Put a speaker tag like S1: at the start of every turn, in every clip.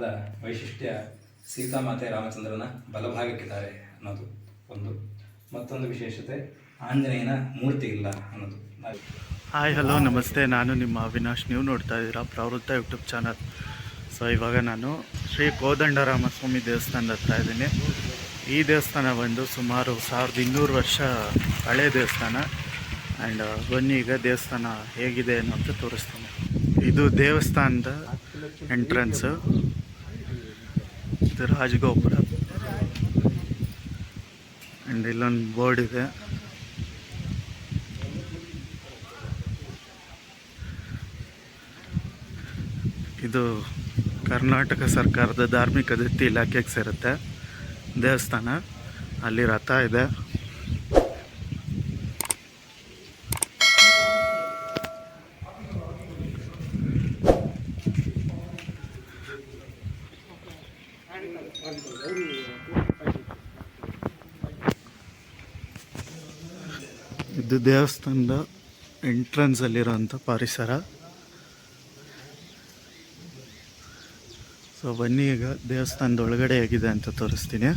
S1: ದೇವಸ್ಥಾನದ ವೈಶಿಷ್ಟ್ಯ ಸೀತಾಮಾತೆ ರಾಮಚಂದ್ರನ ಬಲಭಾಗಕ್ಕಿದ್ದಾರೆ ಅನ್ನೋದು ಒಂದು. ಮತ್ತೊಂದು ವಿಶೇಷತೆ ಆಂಜನೇಯನ ಮೂರ್ತಿ ಇಲ್ಲ ಅನ್ನೋದು.
S2: ಹಾಯ್ ಹಲೋ ನಮಸ್ತೆ, ನಾನು ನಿಮ್ಮ ಅವಿನಾಶ್. ನೀವು ನೋಡ್ತಾ ಇದ್ದೀರಾ ಪ್ರವೃತ್ತ ಯೂಟ್ಯೂಬ್ ಚಾನಲ್. ಸೊ ಇವಾಗ ನಾನು ಶ್ರೀ ಕೋದಂಡರಾಮಸ್ವಾಮಿ ದೇವಸ್ಥಾನದ ಹತ್ರ ಇದ್ದೀನಿ. ಈ ದೇವಸ್ಥಾನ ಬಂದು ಸುಮಾರು 1200 ವರ್ಷ ಹಳೆ ದೇವಸ್ಥಾನ. ಆ್ಯಂಡ್ ಬನ್ನಿ ಈಗ ದೇವಸ್ಥಾನ ಹೇಗಿದೆ ಅನ್ನೋದು ತೋರಿಸ್ತೀನಿ. ಇದು ದೇವಸ್ಥಾನದ ಎಂಟ್ರೆನ್ಸು, ಇದು ರಾಜಗೋಪುರ. ಆ್ಯಂಡ್ ಇಲ್ಲೊಂದು ಬೋರ್ಡ್ ಇದೆ. ಇದು ಕರ್ನಾಟಕ ಸರ್ಕಾರದ ಧಾರ್ಮಿಕ ದತ್ತಿ ಇಲಾಖೆಗೆ ಸೇರುತ್ತೆ ದೇವಸ್ಥಾನ. ಅಲ್ಲಿ ರಥ ಇದೆ. ಇದು ದೇವಸ್ಥಾನದ ಎಂಟ್ರೆನ್ಸಲ್ಲಿರೋಂಥ ಪರಿಸರ. ಸೊ ಬನ್ನಿ ಈಗ ದೇವಸ್ಥಾನದ ಒಳಗಡೆ ಹೇಗಿದೆ ಅಂತ ತೋರಿಸ್ತೀನಿ.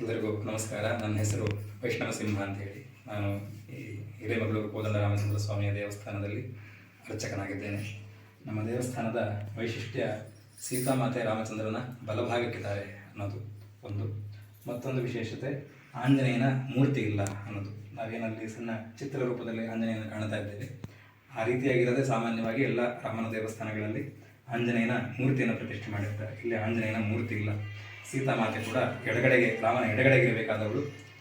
S1: ಎಲ್ಲರಿಗೂ ನಮಸ್ಕಾರ. ನನ್ನ ಹೆಸರು ವೈಷ್ಣವ ಸಿಂಹ ಅಂತ ಹೇಳಿ. ನಾನು ಈ ಹಿರೇಮಗಳೂರು ಕೋದಂಡರಾಮಚಂದ್ರ ಸ್ವಾಮಿಯ ದೇವಸ್ಥಾನದಲ್ಲಿ ಅರ್ಚಕನಾಗಿದ್ದೇನೆ. ನಮ್ಮ ದೇವಸ್ಥಾನದ ವೈಶಿಷ್ಟ್ಯ ಸೀತಾಮಾತೆ ರಾಮಚಂದ್ರನ ಬಲಭಾಗಕ್ಕಿದ್ದಾರೆ ಅನ್ನೋದು ಒಂದು. ಮತ್ತೊಂದು ವಿಶೇಷತೆ ಆಂಜನೇಯನ ಮೂರ್ತಿ ಇಲ್ಲ ಅನ್ನೋದು. ನಾವೇನಲ್ಲಿ ಸಣ್ಣ ಚಿತ್ರ ರೂಪದಲ್ಲಿ ಆಂಜನೇಯನ ಕಾಣ್ತಾ ಇದ್ದೇವೆ. ಆ ರೀತಿಯಾಗಿರದೆ ಸಾಮಾನ್ಯವಾಗಿ ಎಲ್ಲ ರಾಮನ ದೇವಸ್ಥಾನಗಳಲ್ಲಿ ಆಂಜನೇಯನ ಮೂರ್ತಿಯನ್ನು ಪ್ರತಿಷ್ಠೆ ಮಾಡಿರ್ತಾರೆ. ಇಲ್ಲಿ ಆಂಜನೇಯನ ಮೂರ್ತಿ ಇಲ್ಲ. ಸೀತಾಮಾತೆ ಕೂಡ ಎಡಗಡೆಗೆ, ರಾಮನ ಎಡಗಡೆಗೆ ಇರಬೇಕಾದವಳು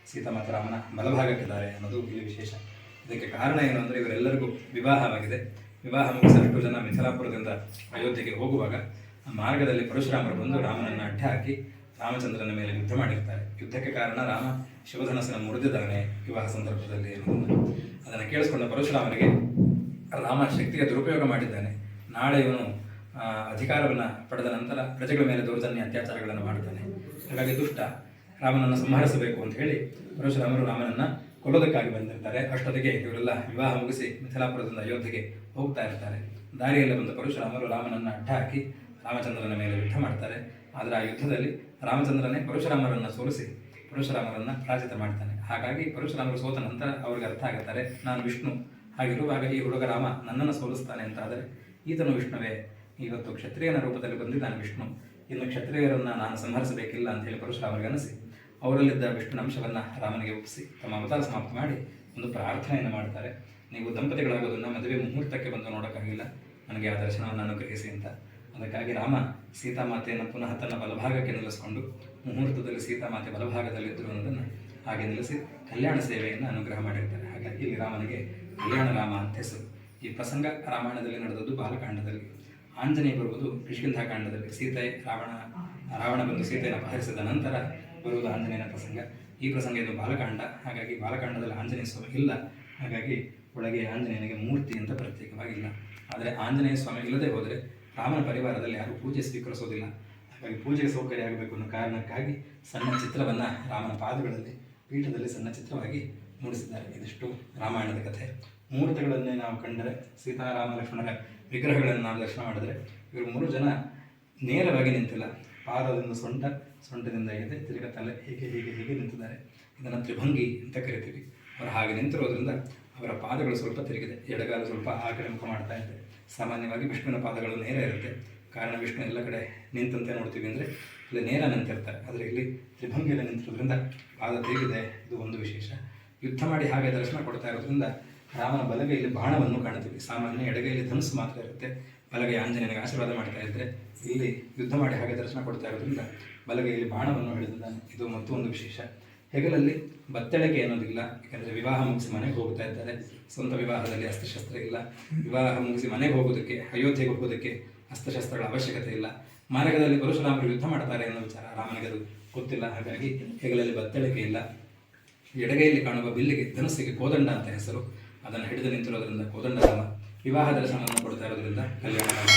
S1: ಸೀತಾಮಾತೆ ರಾಮನ ಬಲಭಾಗಕ್ಕಿದ್ದಾರೆ ಅನ್ನೋದು ಇಲ್ಲಿ ವಿಶೇಷ. ಇದಕ್ಕೆ ಕಾರಣ ಏನು ಅಂದರೆ, ಇವರೆಲ್ಲರಿಗೂ ವಿವಾಹವಾಗಿದೆ. ವಿವಾಹ ಮುಗಿಸಷ್ಟು ಜನ ಮಿಥಿಲಾಪುರದಿಂದ ಅಯೋಧ್ಯೆಗೆ ಹೋಗುವಾಗ ಮಾರ್ಗದಲ್ಲಿ ಪರಶುರಾಮರು ಬಂದು ರಾಮನನ್ನು ಅಡ್ಡ ಹಾಕಿ ರಾಮಚಂದ್ರನ ಮೇಲೆ ಯುದ್ಧ ಮಾಡಿರ್ತಾರೆ. ಯುದ್ಧಕ್ಕೆ ಕಾರಣ ರಾಮ ಶಿವಧನಸ್ಸನ್ನು ಮುರಿದಿದ್ದಾನೆ ವಿವಾಹ ಸಂದರ್ಭದಲ್ಲಿ ಅನ್ನೋದನ್ನು. ಅದನ್ನು ಕೇಳಿಸ್ಕೊಂಡ ಪರಶುರಾಮರಿಗೆ ರಾಮ ಶಕ್ತಿಗೆ ದುರುಪಯೋಗ ಮಾಡಿದ್ದಾನೆ, ನಾಳೆ ಇವನು ಅಧಿಕಾರವನ್ನು ಪಡೆದ ನಂತರ ಪ್ರಜೆಗಳ ಮೇಲೆ ದೌರ್ಜನ್ಯ ಅತ್ಯಾಚಾರಗಳನ್ನು ಮಾಡ್ತಾನೆ, ಹಾಗಾಗಿ ದುಷ್ಟ, ರಾಮನನ್ನು ಸಂಹರಿಸಬೇಕು ಅಂತ ಹೇಳಿ ಪರಶುರಾಮರು ರಾಮನನ್ನು ಕೊಲ್ಲೋದಕ್ಕಾಗಿ ಬಂದಿರ್ತಾರೆ. ಅಷ್ಟೊತ್ತಿಗೆ ಇವರೆಲ್ಲ ವಿವಾಹ ಮುಗಿಸಿ ಮಿಥಿಲಾಪುರದಿಂದ ಅಯೋಧ್ಯೆಗೆ ಹೋಗ್ತಾ ಇರ್ತಾರೆ. ದಾರಿಯಲ್ಲಿ ಬಂದ ಪರಶುರಾಮರು ರಾಮನನ್ನು ಅಡ್ಡ ಹಾಕಿ ರಾಮಚಂದ್ರನ ಮೇಲೆ ಯುದ್ಧ ಮಾಡ್ತಾರೆ. ಆದರೆ ಆ ಯುದ್ಧದಲ್ಲಿ ರಾಮಚಂದ್ರನೇ ಪರಶುರಾಮರನ್ನು ಸೋಲಿಸಿ ಪರಶುರಾಮರನ್ನು ಪರಾಜಿತ ಮಾಡ್ತಾನೆ. ಹಾಗಾಗಿ ಪರಶುರಾಮರು ಸೋತ ನಂತರ ಅವ್ರಿಗೆ ಅರ್ಥ ಆಗುತ್ತಾರೆ, ನಾನು ವಿಷ್ಣು, ಹಾಗಿರುವಾಗ ಈ ಹುಡುಗ ರಾಮ ನನ್ನನ್ನು ಸೋಲಿಸ್ತಾನೆ ಅಂತಾದರೆ ಈತನು ವಿಷ್ಣುವೇ, ಇವತ್ತು ಕ್ಷತ್ರಿಯನ ರೂಪದಲ್ಲಿ ಬಂದಿದ್ದಾನೆ ವಿಷ್ಣು, ಇನ್ನು ಕ್ಷತ್ರಿಯರನ್ನು ನಾನು ಸಂಹರಿಸಬೇಕಿಲ್ಲ ಅಂತ ಹೇಳಿ ಪರಶುರಾಮರಿಗೆ ಅನಿಸಿ ಅವರಲ್ಲಿದ್ದ ವಿಷ್ಣುನ ಅಂಶವನ್ನು ರಾಮನಿಗೆ ಒಪ್ಪಿಸಿ ತಮ್ಮ ಅವತಾರ ಸಮಾಪ್ತಿ ಮಾಡಿ ಒಂದು ಪ್ರಾರ್ಥನೆಯನ್ನು ಮಾಡ್ತಾರೆ. ನೀವು ದಂಪತಿಗಳಾಗೋದನ್ನು ಮದುವೆ ಮುಹೂರ್ತಕ್ಕೆ ಬಂದು ನೋಡೋಕ್ಕಾಗಿಲ್ಲ, ನನಗೆ ಆ ದರ್ಶನವನ್ನು ಅನುಗ್ರಹಿಸಿ ಅಂತ. ಅದಕ್ಕಾಗಿ ರಾಮ ಸೀತಾಮಾತೆಯನ್ನು ಪುನಃ ತನ್ನ ಬಲಭಾಗಕ್ಕೆ ನಿಲ್ಲಿಸಿಕೊಂಡು ಮುಹೂರ್ತದಲ್ಲಿ ಸೀತಾಮಾತೆ ಬಲಭಾಗದಲ್ಲಿದ್ದರು ಅನ್ನೋದನ್ನು ಹಾಗೆ ನಿಲ್ಲಿಸಿ ಕಲ್ಯಾಣ ಸೇವೆಯನ್ನು ಅನುಗ್ರಹ ಮಾಡಿರ್ತಾರೆ. ಹಾಗಾಗಿ ಇಲ್ಲಿ ರಾಮನಿಗೆ ಕಲ್ಯಾಣ ರಾಮ ಅಂತ ಹೆಸರು. ಈ ಪ್ರಸಂಗ ರಾಮಾಯಣದಲ್ಲಿ ನಡೆದದ್ದು ಬಾಲಕಾಂಡದಲ್ಲಿ. ಆಂಜನೇಯ ಬರುವುದು ಕಿಷ್ಕಿಂಧಾಕಾಂಡದಲ್ಲಿ. ರಾವಣ ಬಂದು ಸೀತೆಯನ್ನು ಅಪಹರಿಸಿದ ನಂತರ ಬರುವುದು ಆಂಜನೇಯನ ಪ್ರಸಂಗ. ಈ ಪ್ರಸಂಗ ಇದು ಬಾಲಕಾಂಡ. ಹಾಗಾಗಿ ಬಾಲಕಾಂಡದಲ್ಲಿ ಆಂಜನೇಯ ಸ್ವಾಮಿ ಇಲ್ಲ. ಹಾಗಾಗಿ ಒಳಗೆ ಆಂಜನೇಯನಿಗೆ ಮೂರ್ತಿ ಅಂತ ಪ್ರತ್ಯೇಕವಾಗಿಲ್ಲ. ಆದರೆ ಆಂಜನೇಯ ಸ್ವಾಮಿ ಇಲ್ಲದೆ ಹೋದರೆ ರಾಮನ ಪರಿವಾರದಲ್ಲಿ ಯಾರೂ ಪೂಜೆ ಸ್ವೀಕರಿಸೋದಿಲ್ಲ. ಹಾಗಾಗಿ ಪೂಜೆಗೆ ಸೌಕರ್ಯ ಆಗಬೇಕು ಅನ್ನೋ ಕಾರಣಕ್ಕಾಗಿ ಸಣ್ಣ ಚಿತ್ರವನ್ನು ರಾಮನ ಪಾದಗಳಲ್ಲಿ ಪೀಠದಲ್ಲಿ ಸಣ್ಣ ಚಿತ್ರವಾಗಿ ಮೂಡಿಸಿದ್ದಾರೆ. ಇದಿಷ್ಟು ರಾಮಾಯಣದ ಕಥೆ. ಮೂರ್ತಿಗಳನ್ನೇ ನಾವು ಕಂಡರೆ, ಸೀತಾರಾಮ ಲಕ್ಷ್ಮಣರ ವಿಗ್ರಹಗಳನ್ನು ನಾವು ದರ್ಶನ ಮಾಡಿದರೆ ಇವರು 3 ಜನ ನೇರವಾಗಿ ನಿಂತಿಲ್ಲ. ಪಾದದಿಂದ ಸೊಂಟದಿಂದ ಎದೆ, ತಿರುಗ ತಲೆ, ಹೀಗೆ ಹೀಗೆ ಹೀಗೆ ನಿಂತಿದ್ದಾರೆ. ಇದನ್ನು ತ್ರಿಭಂಗಿ ಅಂತ ಕರಿತೀವಿ. ಅವರು ಹಾಗೆ ನಿಂತಿರೋದ್ರಿಂದ ಅವರ ಪಾದಗಳು ಸ್ವಲ್ಪ ತಿರುಗಿದೆ, ಎಡಗಾಲು ಸ್ವಲ್ಪ ಆ ಕಡೆ ಮುಖ ಮಾಡ್ತಾ ಇದೆ. ಸಾಮಾನ್ಯವಾಗಿ ವಿಷ್ಣುವಿನ ಪಾದಗಳು ನೇರ ಇರುತ್ತೆ. ಕಾರಣ ವಿಷ್ಣು ಎಲ್ಲ ಕಡೆ ನಿಂತಂತೆ ನೋಡ್ತೀವಿ ಅಂದರೆ ಇಲ್ಲಿ ನೇರ ನಿಂತಿರ್ತಾರೆ. ಆದರೆ ಇಲ್ಲಿ ತ್ರಿಭಂಗಿಯಲ್ಲಿ ನಿಂತಿರೋದ್ರಿಂದ ಪಾದ ತಿರುಗಿದೆ. ಇದು ಒಂದು ವಿಶೇಷ. ಯುದ್ಧ ಮಾಡಿ ಹಾಗೆ ದರ್ಶನ ಕೊಡ್ತಾ ಇರೋದ್ರಿಂದ ರಾಮನ ಬಲಗೈಯಲ್ಲಿ ಬಾಣವನ್ನು ಕಾಣ್ತೀವಿ. ಸಾಮಾನ್ಯ ಎಡಗೈಯಲ್ಲಿ ಧನುಸ್ಸು ಮಾತ್ರ ಇರುತ್ತೆ. ಬಲಗೈ ಆಂಜನೇಯನಿಗೆ ಆಶೀರ್ವಾದ ಮಾಡ್ತಾ ಇದ್ದರೆ, ಇಲ್ಲಿ ಯುದ್ಧ ಮಾಡಿ ಹಾಗೆ ದರ್ಶನ ಕೊಡ್ತಾ ಇರೋದ್ರಿಂದ ಬಲಗೈಯಲ್ಲಿ ಬಾಣವನ್ನು ಹಿಡಿದಿದ್ದಾನೆ. ಇದು ಮತ್ತೊಂದು ವಿಶೇಷ. ಹೆಗಲಲ್ಲಿ ಬತ್ತಳಿಕೆ ಅನ್ನೋದಿಲ್ಲ, ಯಾಕೆಂದರೆ ವಿವಾಹ ಮುಗಿಸಿ ಮನೆಗೆ ಹೋಗ್ತಾ ಇದ್ದಾರೆ. ಸ್ವಂತ ವಿವಾಹದಲ್ಲಿ ಅಸ್ತ್ರಶಸ್ತ್ರ ಇಲ್ಲ. ವಿವಾಹ ಮುಗಿಸಿ ಮನೆಗೆ ಹೋಗೋದಕ್ಕೆ, ಅಯೋಧ್ಯೆಗೆ ಹೋಗೋದಕ್ಕೆ ಅಸ್ತ್ರಶಸ್ತ್ರಗಳ ಅವಶ್ಯಕತೆ ಇಲ್ಲ. ಮಾರ್ಗದಲ್ಲಿ ಪರಶುರಾಮರು ಯುದ್ಧ ಮಾಡ್ತಾರೆ ಅನ್ನೋ ವಿಚಾರ ರಾಮನಿಗೆ ಅದು ಗೊತ್ತಿಲ್ಲ. ಹಾಗಾಗಿ ಹೆಗಲಲ್ಲಿ ಬತ್ತಳಿಕೆ ಇಲ್ಲ. ಎಡಗೈಯಲ್ಲಿ ಕಾಣುವ ಬಿಲ್ಲಿಗೆ, ಧನುಸ್ಸಿಗೆ ಕೋದಂಡ ಅಂತ ಹೆಸರು. ಅದನ್ನು ಹಿಡಿದು ನಿಂತಿರೋದ್ರಿಂದ ಕೋದಂಡರಾಮ. ವಿವಾಹ ದರ್ಶನವನ್ನು ಕೊಡ್ತಾ ಇರೋದ್ರಿಂದ ಕಲ್ಯಾಣ ರಾಮ.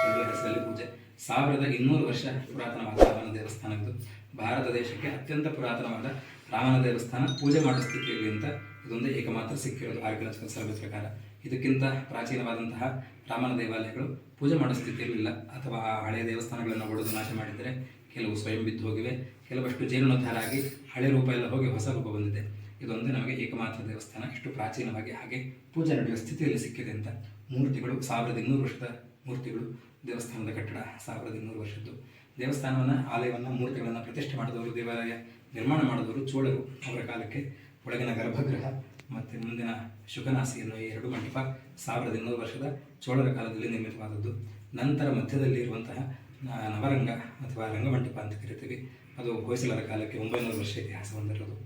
S1: ಎರಡು ಹೆಸರಲ್ಲಿ ಪೂಜೆ. 1200 ವರ್ಷ ಪುರಾತನವಾದ ರಾಮನ ದೇವಸ್ಥಾನದ್ದು. ಭಾರತ ದೇಶಕ್ಕೆ ಅತ್ಯಂತ ಪುರಾತನವಾದ ರಾಮನ ದೇವಸ್ಥಾನ ಪೂಜೆ ಮಾಡೋ ಸ್ಥಿತಿಯಲ್ಲಿ ಅಂತ ಇದೊಂದು ಏಕಮಾತ್ರ ಸಿಕ್ಕಿರೋದು ಆರ್ಕಿಯಾಲಜಿಕಲ್ ಸರ್ವೆ ಪ್ರಕಾರ. ಇದಕ್ಕಿಂತ ಪ್ರಾಚೀನವಾದಂತಹ ರಾಮನ ದೇವಾಲಯಗಳು ಪೂಜೆ ಮಾಡೋ ಸ್ಥಿತಿಯಲ್ಲಿಲ್ಲ. ಅಥವಾ ಆ ಹಳೆಯ ದೇವಸ್ಥಾನಗಳನ್ನು ಒಡೆದು ನಾಶ ಮಾಡಿದರೆ ಕೆಲವು ಸ್ವಯಂ ಬಿದ್ದು ಹೋಗಿವೆ, ಕೆಲವಷ್ಟು ಜೀರ್ಣೋದ್ಧಾರ ಆಗಿ ಹಳೆ ರೂಪ ಎಲ್ಲ ಹೋಗಿ ಹೊಸ ರೂಪ ಬಂದಿದೆ. ಇದೊಂದೇ ನಮಗೆ ಏಕಮಾತ್ರ ದೇವಸ್ಥಾನ ಇಷ್ಟು ಪ್ರಾಚೀನವಾಗಿ ಹಾಗೆ ಪೂಜೆ ನಡೆಯುವ ಸ್ಥಿತಿಯಲ್ಲಿ ಸಿಕ್ಕಿದೆ ಅಂತ. ಮೂರ್ತಿಗಳು 1200 ವರ್ಷದ ಮೂರ್ತಿಗಳು. ದೇವಸ್ಥಾನದ ಕಟ್ಟಡ 1200 ವರ್ಷದ್ದು. ದೇವಸ್ಥಾನವನ್ನು, ಆಲಯವನ್ನು, ಮೂರ್ತಿಗಳನ್ನು ಪ್ರತಿಷ್ಠೆ ಮಾಡಿದವರು, ದೇವಾಲಯ ನಿರ್ಮಾಣ ಮಾಡಿದವರು ಚೋಳರು. ಅವರ ಕಾಲಕ್ಕೆ ಒಳಗಿನ ಗರ್ಭಗೃಹ ಮತ್ತು ಮುಂದಿನ ಶುಕನಾಸಿ ಎನ್ನುವ ಈ 2 ಮಂಟಪ 1200 ವರ್ಷದ ಚೋಳರ ಕಾಲದಲ್ಲಿ ನಿರ್ಮಿತವಾದದ್ದು. ನಂತರ ಮಧ್ಯದಲ್ಲಿ ಇರುವಂತಹ ನವರಂಗ ಅಥವಾ ರಂಗಮಂಟಪ ಅಂತ ಕರಿತೀವಿ, ಅದು ಹೊಯ್ಸಳರ ಕಾಲಕ್ಕೆ 900 ವರ್ಷ ಇತಿಹಾಸ ಹೊಂದಿರೋದು.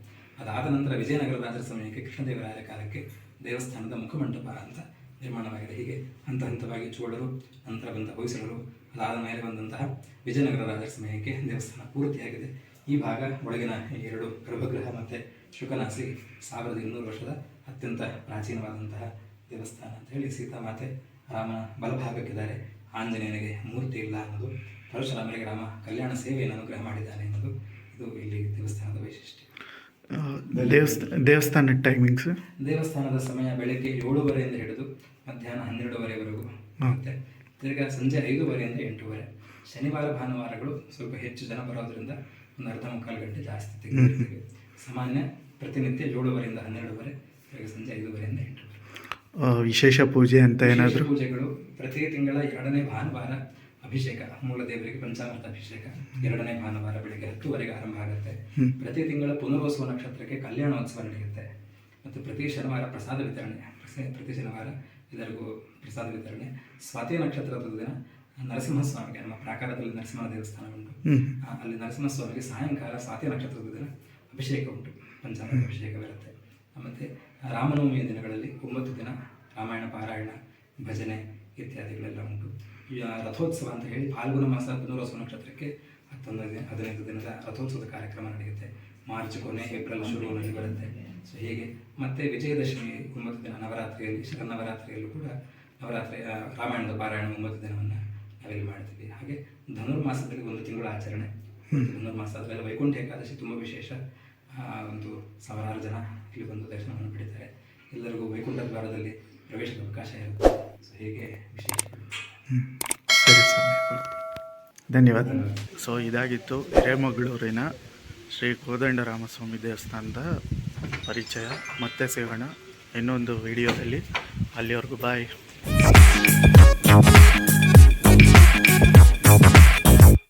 S1: ಅದಾದ ನಂತರ ವಿಜಯನಗರ ರಾಜರ ಸಮಯಕ್ಕೆ ಕೃಷ್ಣದೇವರಾಯರ ಕಾಲಕ್ಕೆ ದೇವಸ್ಥಾನದ ಮುಖಮಂಟಪ ಅಂತ ನಿರ್ಮಾಣವಾಗಿದೆ. ಹೀಗೆ ಹಂತ ಹಂತವಾಗಿ ಚೋಳರು, ನಂತರ ಬಂದ ಹೊಯ್ಸಳರು, ಅದಾದ ಮೇಲೆ ಬಂದಂತಹ ವಿಜಯನಗರ ರಾಜರ ಸಮಯಕ್ಕೆ ದೇವಸ್ಥಾನ ಪೂರ್ತಿಯಾಗಿದೆ. ಈ ಭಾಗ ಒಳಗಿನ 2 ಗರ್ಭಗೃಹ ಮತ್ತು ಶುಕನಾಸಿ 1200 ವರ್ಷದ ಅತ್ಯಂತ ಪ್ರಾಚೀನವಾದಂತಹ ದೇವಸ್ಥಾನ ಅಂತ ಹೇಳಿ. ಸೀತಾಮಾತೆ ರಾಮನ ಬಲಭಾಗಕ್ಕಿದ್ದಾರೆ. ಆಂಜನೇಯನಿಗೆ ಮೂರ್ತಿ ಇಲ್ಲ ಅನ್ನೋದು. ಪರಶುರಾಮರಿಗೆ ರಾಮ ಕಲ್ಯಾಣ ಸೇವೆಯನ್ನು ಅನುಗ್ರಹ ಮಾಡಿದ್ದಾನೆ ಅನ್ನೋದು ಇದು ಇಲ್ಲಿ ದೇವಸ್ಥಾನದ ವೈಶಿಷ್ಟ್ಯ.
S2: ದೇವಸ್ಥಾನದ ಟೈಮಿಂಗ್ಸ್,
S1: ದೇವಸ್ಥಾನದ ಸಮಯ ಬೆಳಗ್ಗೆ 7:30 ಹಿಡಿದು ಮಧ್ಯಾಹ್ನ 12:00ವರೆಗೂ ಮತ್ತು ತಿರ್ಗಾ ಸಂಜೆ 5:30 8:00. ಶನಿವಾರ ಭಾನುವಾರಗಳು ಸ್ವಲ್ಪ ಹೆಚ್ಚು ಜನ ಬರೋದ್ರಿಂದ ಒಂದು ಅರ್ಧ ಮುಕ್ಕಾಲು ಗಂಟೆ ಜಾಸ್ತಿ ತೆಗೆದಿರ್ತೀವಿ. ಸಾಮಾನ್ಯ ಪ್ರತಿನಿತ್ಯ 7:30 ಇಂದ 12:30, ಬೆಳಗ್ಗೆ ಸಂಜೆ 5:30 ಇಂದ 8:00.
S2: ವಿಶೇಷ ಪೂಜೆ ಅಂತ ಏನಾದರೂ?
S1: ಪೂಜೆಗಳು ಪ್ರತಿ ತಿಂಗಳ 2ನೇ ಭಾನುವಾರ ಅಭಿಷೇಕ, ಮೂಲ ದೇವರಿಗೆ ಪಂಚಾಮೃತ ಅಭಿಷೇಕ 2ನೇ ಭಾನುವಾರ ಬೆಳಗ್ಗೆ 10:00ವರೆಗೆ ಆರಂಭ ಆಗುತ್ತೆ. ಪ್ರತಿ ತಿಂಗಳ ಪುನರ್ವಸು ನಕ್ಷತ್ರಕ್ಕೆ ಕಲ್ಯಾಣೋತ್ಸವ ನಡೆಯುತ್ತೆ. ಮತ್ತು ಪ್ರತಿ ಶನಿವಾರ ಪ್ರಸಾದ ವಿತರಣೆ, ಪ್ರತಿ ಶನಿವಾರ ಎಲ್ಲರಿಗೂ ಪ್ರಸಾದ ವಿತರಣೆ. ಸ್ವಾತಿ ನಕ್ಷತ್ರದ ದಿನ ನರಸಿಂಹಸ್ವಾಮಿಗೆ, ನಮ್ಮ ಪ್ರಾಕಾರದಲ್ಲಿ ನರಸಿಂಹ ದೇವಸ್ಥಾನ ಉಂಟು, ಅಲ್ಲಿ ನರಸಿಂಹಸ್ವಾಮಿಗೆ ಸಾಯಂಕಾಲ ಸ್ವಾತಿ ನಕ್ಷತ್ರದ ದಿನ ಅಭಿಷೇಕ ಉಂಟು, ಪಂಚಾಮೃತ ಅಭಿಷೇಕ ಬರುತ್ತೆ. ಮತ್ತು ರಾಮನವಮಿಯ ದಿನಗಳಲ್ಲಿ 9 ದಿನ ರಾಮಾಯಣ ಪಾರಾಯಣ, ಭಜನೆ ಇತ್ಯಾದಿಗಳೆಲ್ಲ ಉಂಟು. ರಥೋತ್ಸವ ಅಂತ ಹೇಳಿ ಫಾಲ್ಗುಣ ಮಾಸ ಪುನರ್ವಸು ನಕ್ಷತ್ರಕ್ಕೆ 15 ದಿನದ ರಥೋತ್ಸವದ ಕಾರ್ಯಕ್ರಮ ನಡೆಯುತ್ತೆ. ಮಾರ್ಚ್ ಕೊನೆ, ಏಪ್ರಿಲ್ ಶುರುವಿನಲ್ಲಿ ಬರುತ್ತೆ. ಸೊ ಹೀಗೆ ಮತ್ತೆ ವಿಜಯದಶಮಿ 9 ದಿನ ನವರಾತ್ರಿಯಲ್ಲಿ, ಶರನ್ನವರಾತ್ರಿಯಲ್ಲೂ ಕೂಡ ನವರಾತ್ರಿ ರಾಮಾಯಣದ ಪಾರಾಯಣ 9 ದಿನವನ್ನು ನಾವಿಲ್ಲಿ ಮಾಡ್ತೀವಿ. ಹಾಗೆ ಧನುರ್ಮಾಸದಲ್ಲಿ 1 ತಿಂಗಳ ಆಚರಣೆ. ಧನುರ್ಮಾಸ ಅದರಲ್ಲಿ ವೈಕುಂಠ ಏಕಾದಶಿ ತುಂಬ ವಿಶೇಷ. ಒಂದು 1000 ಜನ ಇಲ್ಲಿ ಬಂದು ದರ್ಶನವನ್ನು ಪಡಿತಾರೆ. ಎಲ್ಲರಿಗೂ ವೈಕುಂಠ ದ್ವಾರದಲ್ಲಿ ಪ್ರವೇಶದ ಅವಕಾಶ ಇರುತ್ತೆ. ಸೊ ಹೀಗೆ ವಿಶೇಷ.
S2: ಸರಿ ಸ್ವಾಮಿ, ಧನ್ಯವಾದ. ಸೊ ಇದಾಗಿತ್ತು ಹಿರೇಮಗಳೂರಿನ ಶ್ರೀ ಕೋದಂಡರಾಮಸ್ವಾಮಿ ದೇವಸ್ಥಾನದ ಪರಿಚಯ. ಮತ್ತೆ ಸಿಗೋಣ ಇನ್ನೊಂದು ವಿಡಿಯೋದಲ್ಲಿ. ಅಲ್ಲಿವರೆಗೂ ಬಾಯ್.